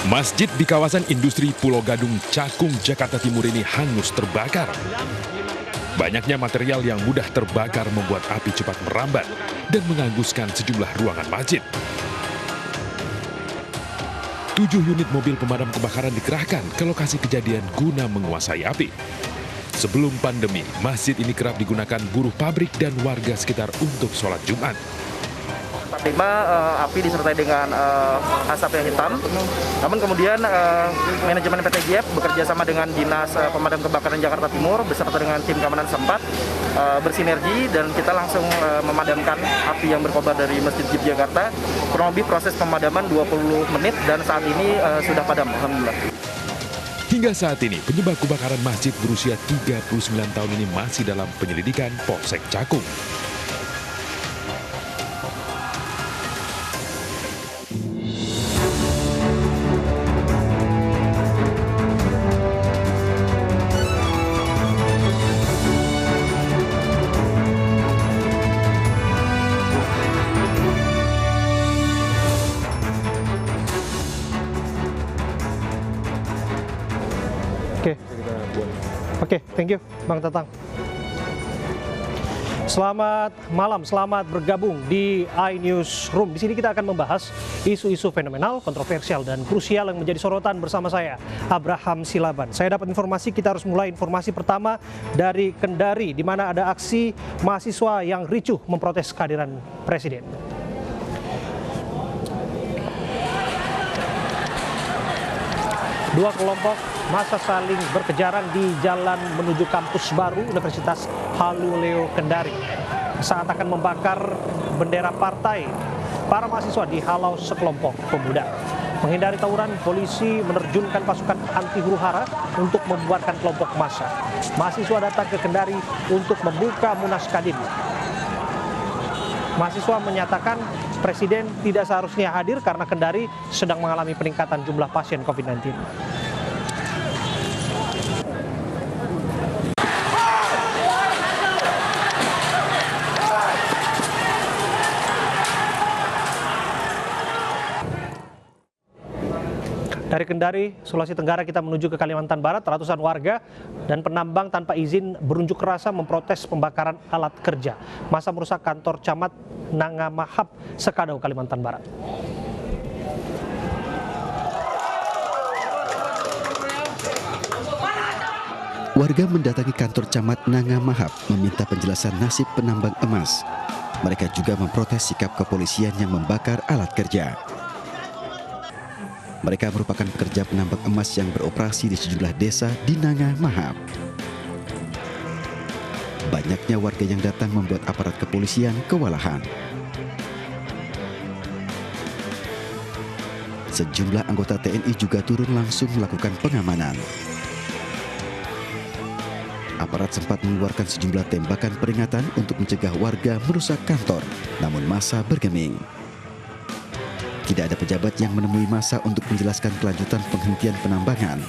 Masjid di kawasan industri Pulau Gadung, Cakung, Jakarta Timur ini hangus terbakar. Banyaknya material yang mudah terbakar membuat api cepat merambat dan menghanguskan sejumlah ruangan masjid. 7 unit mobil pemadam kebakaran dikerahkan ke lokasi kejadian guna menguasai api. Sebelum pandemi, masjid ini kerap digunakan buruh pabrik dan warga sekitar untuk sholat Jumat. Api disertai dengan asap yang hitam. Namun kemudian manajemen PT GF bekerja sama dengan Dinas Pemadam Kebakaran Jakarta Timur beserta dengan tim keamanan setempat bersinergi dan kita langsung memadamkan api yang berkobar dari Masjid GIP Jakarta. Kurang lebih proses pemadaman 20 menit dan saat ini sudah padam, alhamdulillah. Hingga saat ini, penyebab kebakaran masjid berusia 39 tahun ini masih dalam penyelidikan Polsek Cakung. Oke, thank you Bang Tatang. Selamat malam, selamat bergabung di iNewsroom. Di sini kita akan membahas isu-isu fenomenal, kontroversial, dan krusial yang menjadi sorotan bersama saya, Abraham Silaban. Saya dapat informasi, kita harus mulai informasi pertama dari Kendari, di mana ada aksi mahasiswa yang ricuh memprotes kehadiran Presiden. Dua kelompok massa saling berkejaran di jalan menuju kampus baru Universitas Haluleo Kendari. Saat akan membakar bendera partai, para mahasiswa dihalau sekelompok pemuda. Menghindari tawuran, polisi menerjunkan pasukan anti huru-hara untuk membubarkan kelompok massa. Mahasiswa datang ke Kendari untuk membuka Munas Kadin. Mahasiswa menyatakan Presiden tidak seharusnya hadir karena Kendari sedang mengalami peningkatan jumlah pasien COVID-19. Dari Kendari, Sulawesi Tenggara, kita menuju ke Kalimantan Barat. Ratusan warga dan penambang tanpa izin berunjuk rasa memprotes pembakaran alat kerja. Massa merusak kantor Camat Nangamahap, Sekadau, Kalimantan Barat. Warga mendatangi kantor Camat Nangamahap meminta penjelasan nasib penambang emas. Mereka juga memprotes sikap kepolisian yang membakar alat kerja. Mereka merupakan pekerja penambang emas yang beroperasi di sejumlah desa di Nangamahap. Banyaknya warga yang datang membuat aparat kepolisian kewalahan. Sejumlah anggota TNI juga turun langsung melakukan pengamanan. Aparat sempat mengeluarkan sejumlah tembakan peringatan untuk mencegah warga merusak kantor, namun massa bergeming. Tidak ada pejabat yang menemui massa untuk menjelaskan kelanjutan penghentian penambangan.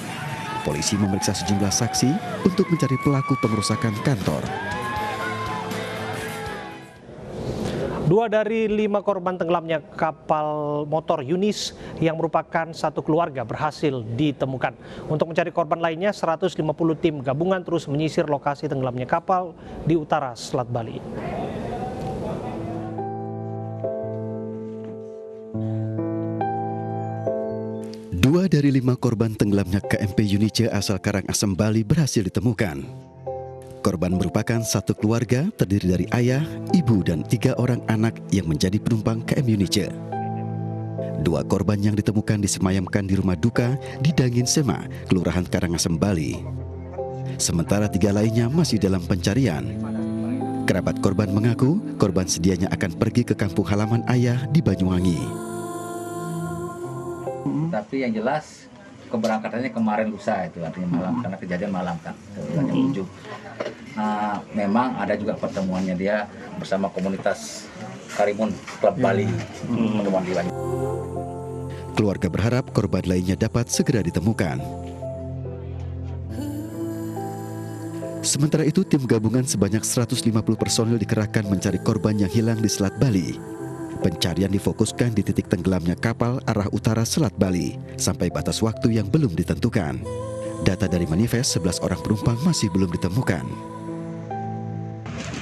Polisi memeriksa sejumlah saksi untuk mencari pelaku pengerusakan kantor. 2 dari 5 korban tenggelamnya kapal motor Yunis yang merupakan satu keluarga berhasil ditemukan. Untuk mencari korban lainnya, 150 tim gabungan terus menyisir lokasi tenggelamnya kapal di utara Selat Bali. Dua dari 5 korban tenggelamnya KMP Yunice asal Karangasem, Bali berhasil ditemukan. Korban merupakan satu keluarga terdiri dari ayah, ibu, dan 3 orang anak yang menjadi penumpang KM Yunice. 2 korban yang ditemukan disemayamkan di rumah duka di Dangin Sema, Kelurahan Karangasem, Bali. Sementara 3 lainnya masih dalam pencarian. Kerabat korban mengaku korban sedianya akan pergi ke kampung halaman ayah di Banyuwangi. Tapi yang jelas keberangkatannya kemarin lusa, itu artinya malam, karena kejadian malam kan, jam 7. Nah, memang ada juga pertemuannya dia bersama komunitas Karimun Klub Bali, pertemuan di Bali. Keluarga berharap korban lainnya dapat segera ditemukan. Sementara itu, tim gabungan sebanyak 150 personil dikerahkan mencari korban yang hilang di Selat Bali. Pencarian difokuskan di titik tenggelamnya kapal arah utara Selat Bali sampai batas waktu yang belum ditentukan. Data dari manifest 11 orang penumpang masih belum ditemukan.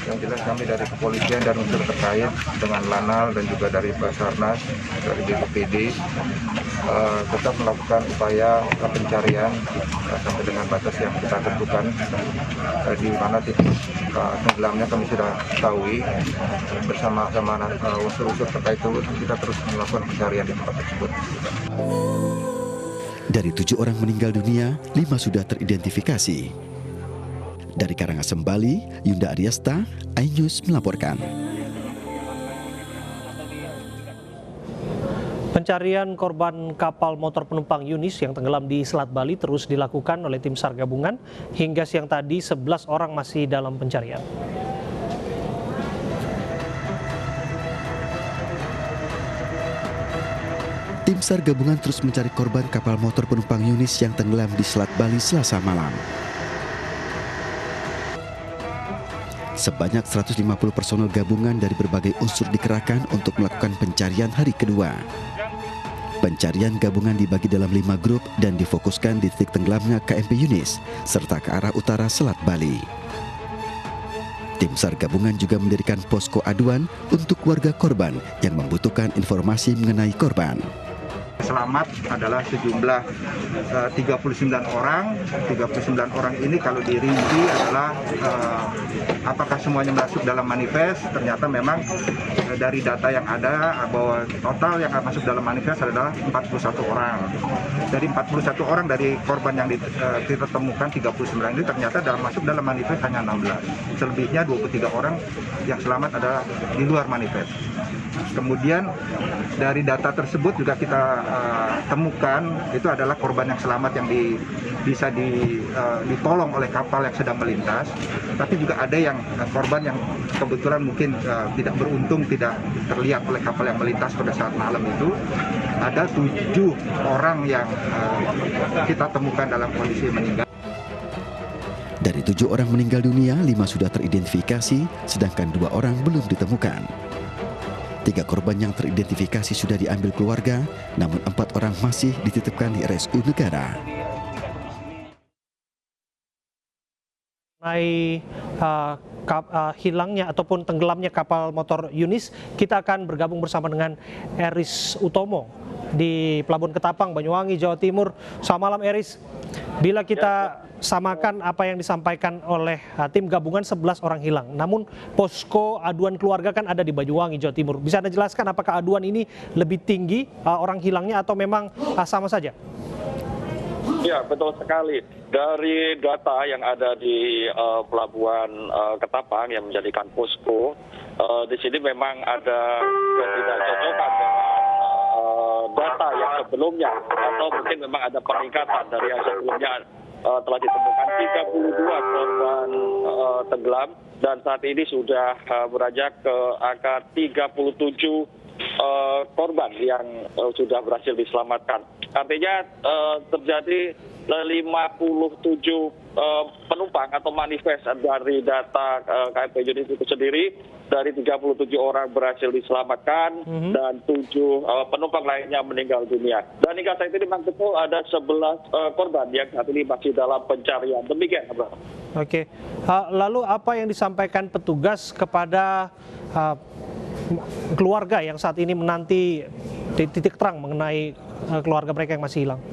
Yang jelas kami dari kepolisian dan unsur terkait dengan Lanal dan juga dari Basarnas, dari BPPD tetap melakukan upaya pencarian sampai dengan batas yang kita tentukan, di mana titik tenggelamnya kami sudah ketahui. Bersama-sama unsur-unsur terkait itu kita terus melakukan pencarian di tempat tersebut. Dari 7 orang meninggal dunia, 5 sudah teridentifikasi. Dari Karangasem, Bali, Yunda Ariasta, iNews melaporkan. Pencarian korban kapal motor penumpang Yunis yang tenggelam di Selat Bali terus dilakukan oleh tim SAR gabungan. Hingga siang tadi 11 orang masih dalam pencarian. Tim SAR gabungan terus mencari korban kapal motor penumpang Yunis yang tenggelam di Selat Bali Selasa malam. Sebanyak 150 personel gabungan dari berbagai unsur dikerahkan untuk melakukan pencarian hari kedua. Pencarian gabungan dibagi dalam 5 grup dan difokuskan di titik tenggelamnya KMP Yunis serta ke arah utara Selat Bali. Tim SAR gabungan juga mendirikan posko aduan untuk warga korban yang membutuhkan informasi mengenai korban. Selamat adalah sejumlah 39 orang. 39 orang ini kalau dirinci adalah apakah semuanya masuk dalam manifest. Ternyata memang dari data yang ada bahwa total yang masuk dalam manifest adalah 41 orang. Dari 41 orang dari korban yang kita temukan 39 ini ternyata masuk dalam manifest hanya 16. Selebihnya 23 orang yang selamat adalah di luar manifest. Kemudian dari data tersebut juga kita temukan itu adalah korban yang selamat yang bisa ditolong oleh kapal yang sedang melintas. Tapi juga ada yang korban yang kebetulan mungkin tidak beruntung, tidak terlihat oleh kapal yang melintas pada saat malam itu. Ada 7 orang yang kita temukan dalam kondisi meninggal. Dari 7 orang meninggal dunia, 5 sudah teridentifikasi, sedangkan 2 orang belum ditemukan. 3 korban yang teridentifikasi sudah diambil keluarga, namun 4 orang masih dititipkan di RSU negara. Mengenai hilangnya ataupun tenggelamnya kapal motor Yunis, kita akan bergabung bersama dengan Eris Utomo di Pelabuhan Ketapang, Banyuwangi, Jawa Timur. Selamat malam, Eris. Bila kita samakan apa yang disampaikan oleh tim gabungan 11 orang hilang, namun posko aduan keluarga kan ada di Banyuwangi, Jawa Timur. Bisa Anda jelaskan apakah aduan ini lebih tinggi orang hilangnya atau memang sama saja? Ya, betul sekali. Dari data yang ada di Pelabuhan Ketapang yang menjadikan posko, di sini memang ada ketidakcocokan dengan data yang sebelumnya, atau mungkin memang ada peningkatan dari yang sebelumnya. Telah ditemukan 32 korban tenggelam dan saat ini sudah beranjak ke angka 37 korban yang sudah berhasil diselamatkan. Artinya terjadi 57 penumpang atau manifest dari data KMP Yunis itu sendiri. Dari 37 orang berhasil diselamatkan dan 7 penumpang lainnya meninggal dunia. Dan hingga saat ini memang betul ada 11 korban yang saat ini masih dalam pencarian. Demikian, Bro. Oke. Lalu apa yang disampaikan petugas kepada keluarga yang saat ini menanti titik terang mengenai keluarga mereka yang masih hilang?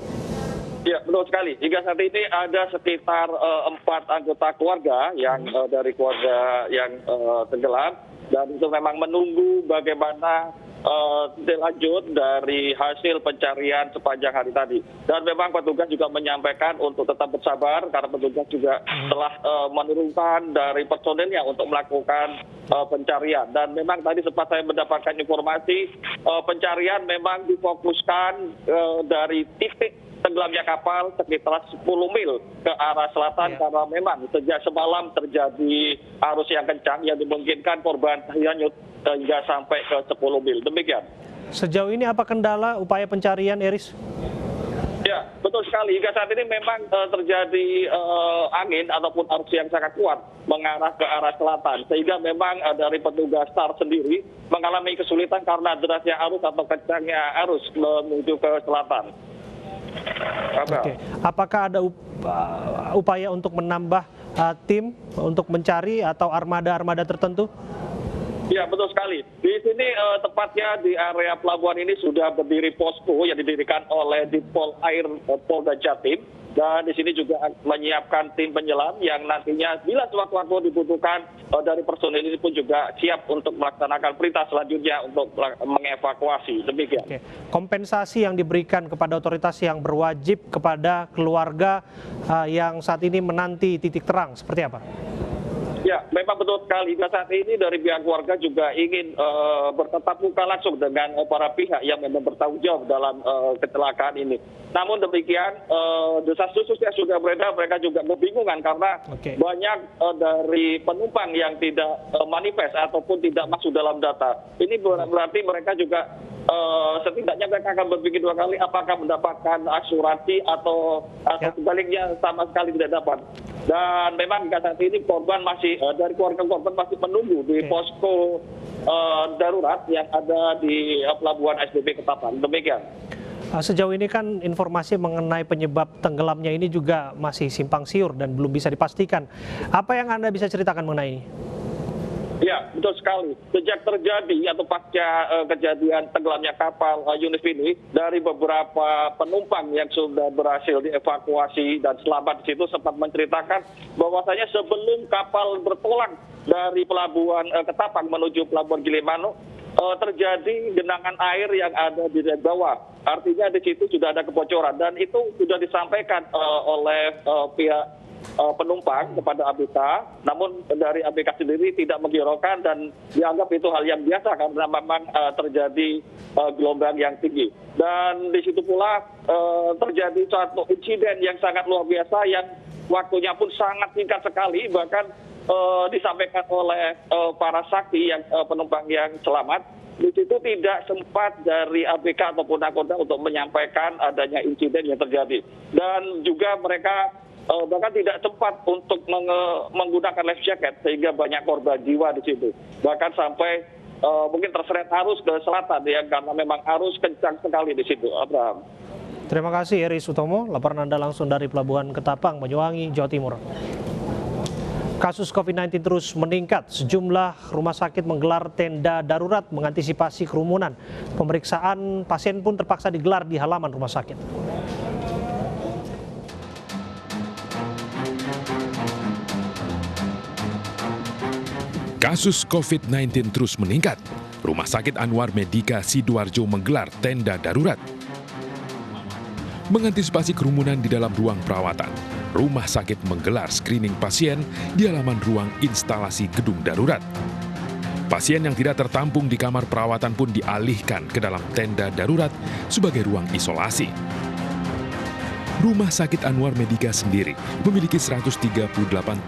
Ya, betul sekali. Hingga saat ini ada sekitar 4 anggota keluarga yang dari keluarga yang tenggelam, dan itu memang menunggu bagaimana lanjut dari hasil pencarian sepanjang hari tadi. Dan memang petugas juga menyampaikan untuk tetap bersabar karena petugas juga telah menurunkan dari personelnya untuk melakukan pencarian. Dan memang tadi sempat saya mendapatkan informasi pencarian memang difokuskan dari titik tenggelamnya kapal sekitar 10 mil ke arah selatan karena memang sejak semalam terjadi arus yang kencang yang dimungkinkan korban hanyut hingga sampai ke 10 mil. Demikian. Sejauh ini apa kendala upaya pencarian, Eris? Ya, betul. betul sekali. Hingga saat ini memang terjadi angin ataupun arus yang sangat kuat mengarah ke arah selatan. Sehingga memang dari petugas SAR sendiri mengalami kesulitan karena derasnya arus atau kencangnya arus menuju ke selatan. Oke. Apakah ada upaya untuk menambah tim untuk mencari atau armada-armada tertentu? Ya, betul sekali. Di sini tepatnya di area pelabuhan ini sudah berdiri posko yang didirikan oleh Ditpol Air Polda Jatim. Dan di sini juga menyiapkan tim penyelam yang nantinya bila sewaktu-waktu dibutuhkan dari personil ini pun juga siap untuk melaksanakan perintah selanjutnya untuk mengevakuasi. Demikian. Oke. Kompensasi yang diberikan kepada otoritas yang berwajib kepada keluarga yang saat ini menanti titik terang, seperti apa? Ya, memang betul sekali. Nah, saat ini dari pihak keluarga juga ingin bertatap muka langsung dengan para pihak yang memang bertanggung jawab dalam kecelakaan ini. Namun demikian, desas-desus yang sudah beredar, mereka juga kebingungan karena banyak dari penumpang yang tidak manifest ataupun tidak masuk dalam data. Ini berarti mereka juga setidaknya mereka akan berpikir dua kali apakah mendapatkan asuransi atau sebaliknya sama sekali tidak dapat. Dan memang hingga saat ini korban masih dari keluarga korban masih menunggu di posko darurat yang ada di pelabuhan SDB Ketapang. Demikian. Sejauh ini kan informasi mengenai penyebab tenggelamnya ini juga masih simpang siur dan belum bisa dipastikan. Apa yang Anda bisa ceritakan mengenai ini? Ya, betul sekali. Sejak terjadi atau pasca kejadian tenggelamnya kapal Yunus ini, dari beberapa penumpang yang sudah berhasil dievakuasi dan selamat di situ sempat menceritakan bahwasanya sebelum kapal bertolak dari pelabuhan Ketapang menuju pelabuhan Gilimanuk, terjadi genangan air yang ada di bawah. Artinya di situ sudah ada kebocoran dan itu sudah disampaikan oleh pihak penumpang kepada ABK, namun dari ABK sendiri tidak menghiraukan dan dianggap itu hal yang biasa karena memang terjadi gelombang yang tinggi. Dan di situ pula terjadi suatu insiden yang sangat luar biasa yang waktunya pun sangat singkat sekali, bahkan disampaikan oleh para saksi yang penumpang yang selamat. Di situ tidak sempat dari ABK ataupun nakoda untuk menyampaikan adanya insiden yang terjadi. Dan juga mereka bahkan tidak sempat untuk menggunakan life jacket sehingga banyak korban jiwa di situ. Bahkan sampai mungkin terseret arus ke selatan ya karena memang arus kencang sekali di situ. Abraham. Terima kasih Eri Sutomo, laporan Anda langsung dari Pelabuhan Ketapang, Banyuwangi, Jawa Timur. Kasus COVID-19 terus meningkat. Sejumlah rumah sakit menggelar tenda darurat mengantisipasi kerumunan. Pemeriksaan pasien pun terpaksa digelar di halaman rumah sakit. Kasus COVID-19 terus meningkat. Rumah Sakit Anwar Medika Sidoarjo menggelar tenda darurat. Mengantisipasi kerumunan di dalam ruang perawatan, rumah sakit menggelar screening pasien di halaman ruang instalasi gedung darurat. Pasien yang tidak tertampung di kamar perawatan pun dialihkan ke dalam tenda darurat sebagai ruang isolasi. Rumah Sakit Anwar Medika sendiri memiliki 138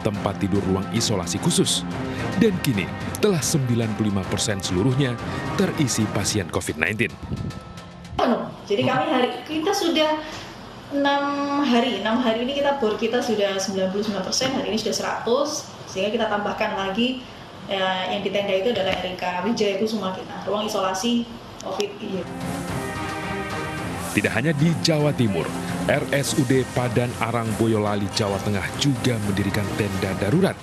tempat tidur ruang isolasi khusus. Dan kini telah 95% seluruhnya terisi pasien COVID-19. Jadi kita sudah 6 hari ini bor kita sudah 99%, hari ini sudah 100, sehingga kita tambahkan lagi yang di tenda itu adalah RK Wijaya Kusuma kita, ruang isolasi COVID. Tidak hanya di Jawa Timur, RSUD Padan Arang Boyolali, Jawa Tengah juga mendirikan tenda darurat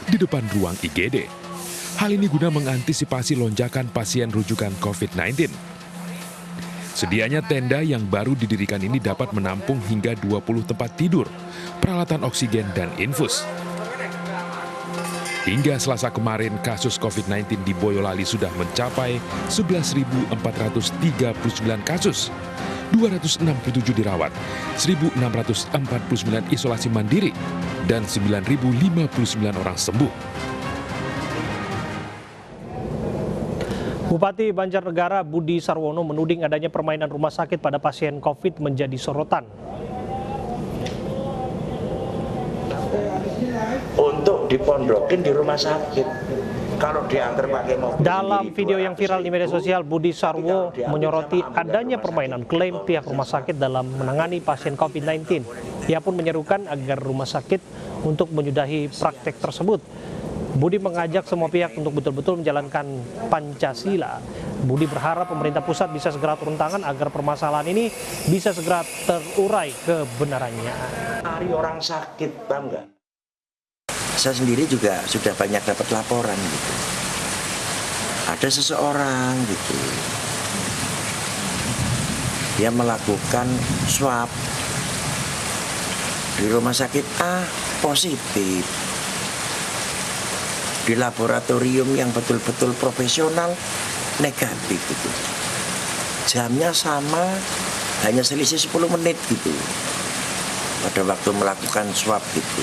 di depan ruang IGD. Hal ini guna mengantisipasi lonjakan pasien rujukan COVID-19. Sedianya tenda yang baru didirikan ini dapat menampung hingga 20 tempat tidur, peralatan oksigen, dan infus. Hingga Selasa kemarin, kasus COVID-19 di Boyolali sudah mencapai 11.439 kasus, 267 dirawat, 1.649 isolasi mandiri, dan 9.059 orang sembuh. Bupati Banjarnegara Budi Sarwono menuding adanya permainan rumah sakit pada pasien COVID menjadi sorotan. Untuk dipondokin di rumah sakit, Kalau diantar pakai mobil Dalam sendiri, video yang viral di media sosial, Budi Sarwo menyoroti adanya permainan klaim pihak rumah sakit dalam menangani pasien COVID-19. Ia pun menyerukan agar rumah sakit untuk menyudahi praktek tersebut. Budi mengajak semua pihak untuk betul-betul menjalankan Pancasila. Budi berharap pemerintah pusat bisa segera turun tangan agar permasalahan ini bisa segera terurai kebenarannya. Hari orang sakit, paham nggak? Saya sendiri juga sudah banyak dapat laporan gitu. Ada seseorang gitu, dia melakukan swab di rumah sakit A positif, di laboratorium yang betul-betul profesional negatif gitu. Jamnya sama, hanya selisih 10 menit gitu. Pada waktu melakukan swab gitu.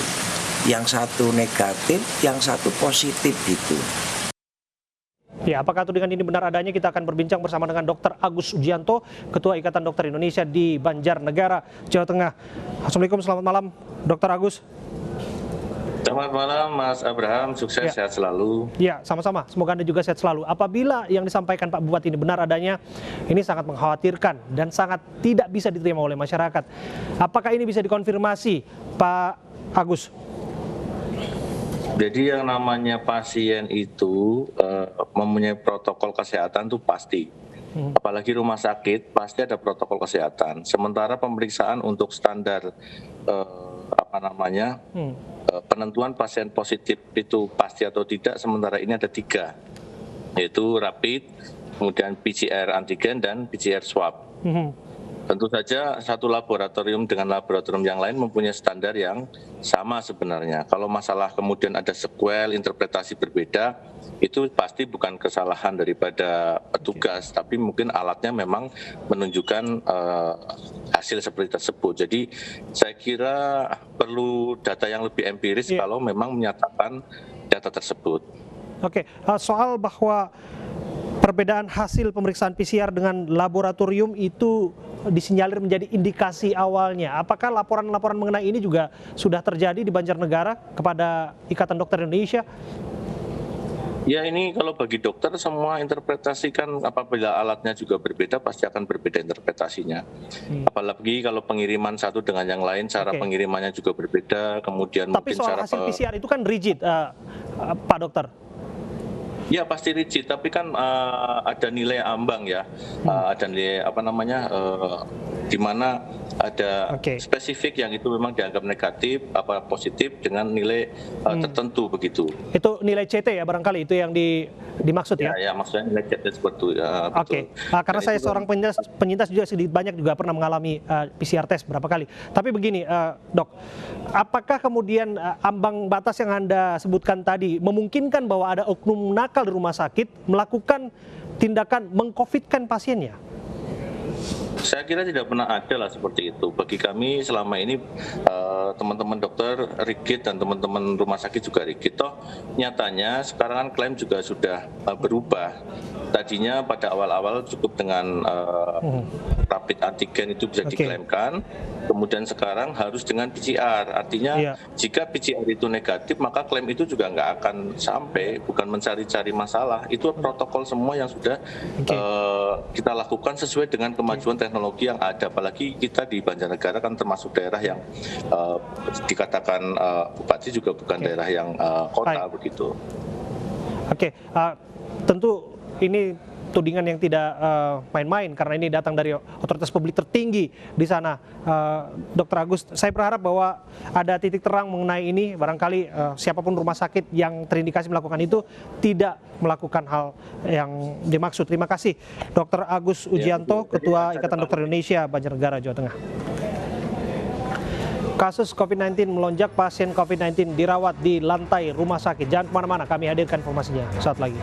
Yang satu negatif, yang satu positif gitu. Ya, apakah tudingan ini benar adanya? Kita akan berbincang bersama dengan Dr. Agus Ujianto, Ketua Ikatan Dokter Indonesia di Banjarnegara, Jawa Tengah. Assalamualaikum, selamat malam, Dr. Agus. Selamat malam, Mas Abraham. Sukses, sehat selalu. Ya, sama-sama. Semoga Anda juga sehat selalu. Apabila yang disampaikan Pak Bupati ini benar adanya, ini sangat mengkhawatirkan dan sangat tidak bisa diterima oleh masyarakat. Apakah ini bisa dikonfirmasi, Pak Agus? Jadi yang namanya pasien itu mempunyai protokol kesehatan itu pasti. Apalagi rumah sakit pasti ada protokol kesehatan. Sementara pemeriksaan untuk standar penentuan pasien positif itu pasti atau tidak, sementara ini ada 3, yaitu rapid, kemudian PCR antigen dan PCR swab. Tentu saja satu laboratorium dengan laboratorium yang lain mempunyai standar yang sama sebenarnya. Kalau masalah kemudian ada sequel, interpretasi berbeda, itu pasti bukan kesalahan daripada petugas, tapi mungkin alatnya memang menunjukkan hasil seperti tersebut. Jadi saya kira perlu data yang lebih empiris kalau memang menyatakan data tersebut. Oke, soal bahwa perbedaan hasil pemeriksaan PCR dengan laboratorium itu disinyalir menjadi indikasi awalnya. Apakah laporan-laporan mengenai ini juga sudah terjadi di Banjarnegara kepada Ikatan Dokter Indonesia? Ya, ini kalau bagi dokter semua interpretasi kan apabila alatnya juga berbeda pasti akan berbeda interpretasinya. Apalagi kalau pengiriman satu dengan yang lain, cara pengirimannya juga berbeda. Kemudian tapi mungkin soal cara hasil PCR itu kan rigid, Pak Dokter. Ya pasti rigid, tapi kan ada nilai ambang ya, ada nilai di mana ada spesifik yang itu memang dianggap negatif, positif dengan nilai tertentu begitu. Itu nilai CT ya barangkali itu yang dimaksud ya? Ya maksudnya nilai CT seperti itu. Oke, karena saya seorang penyintas juga sedikit banyak juga pernah mengalami PCR test berapa kali. Tapi begini, Dok, apakah kemudian ambang batas yang Anda sebutkan tadi memungkinkan bahwa ada oknum nakal di rumah sakit melakukan tindakan meng-COVID-kan pasiennya? Saya kira tidak pernah ada lah seperti itu. Bagi kami selama ini teman-teman dokter rigid dan teman-teman rumah sakit juga rigid. Toh nyatanya sekarang kan klaim juga sudah berubah. Tadinya pada awal-awal cukup dengan rapid antigen itu bisa diklaimkan. Kemudian sekarang harus dengan PCR. Artinya jika PCR itu negatif maka klaim itu juga nggak akan sampai, bukan mencari-cari masalah. Itu protokol semua yang sudah kita lakukan sesuai dengan kemajuan teknologi yang ada. Apalagi kita di Banjarnegara kan termasuk daerah yang dikatakan Bupati juga bukan daerah yang kota begitu. Oke, tentu ini tudingan yang tidak main-main karena ini datang dari otoritas publik tertinggi di sana, Dr. Agus. Saya berharap bahwa ada titik terang mengenai ini. Barangkali siapapun rumah sakit yang terindikasi melakukan itu tidak melakukan hal yang dimaksud. Terima kasih, Dr. Agus Ujianto, Ketua Ikatan Dokter Indonesia Banjarnegara, Jawa Tengah. Kasus COVID-19 melonjak, pasien COVID-19 dirawat di lantai rumah sakit. Jangan kemana-mana, kami hadirkan informasinya saat lagi.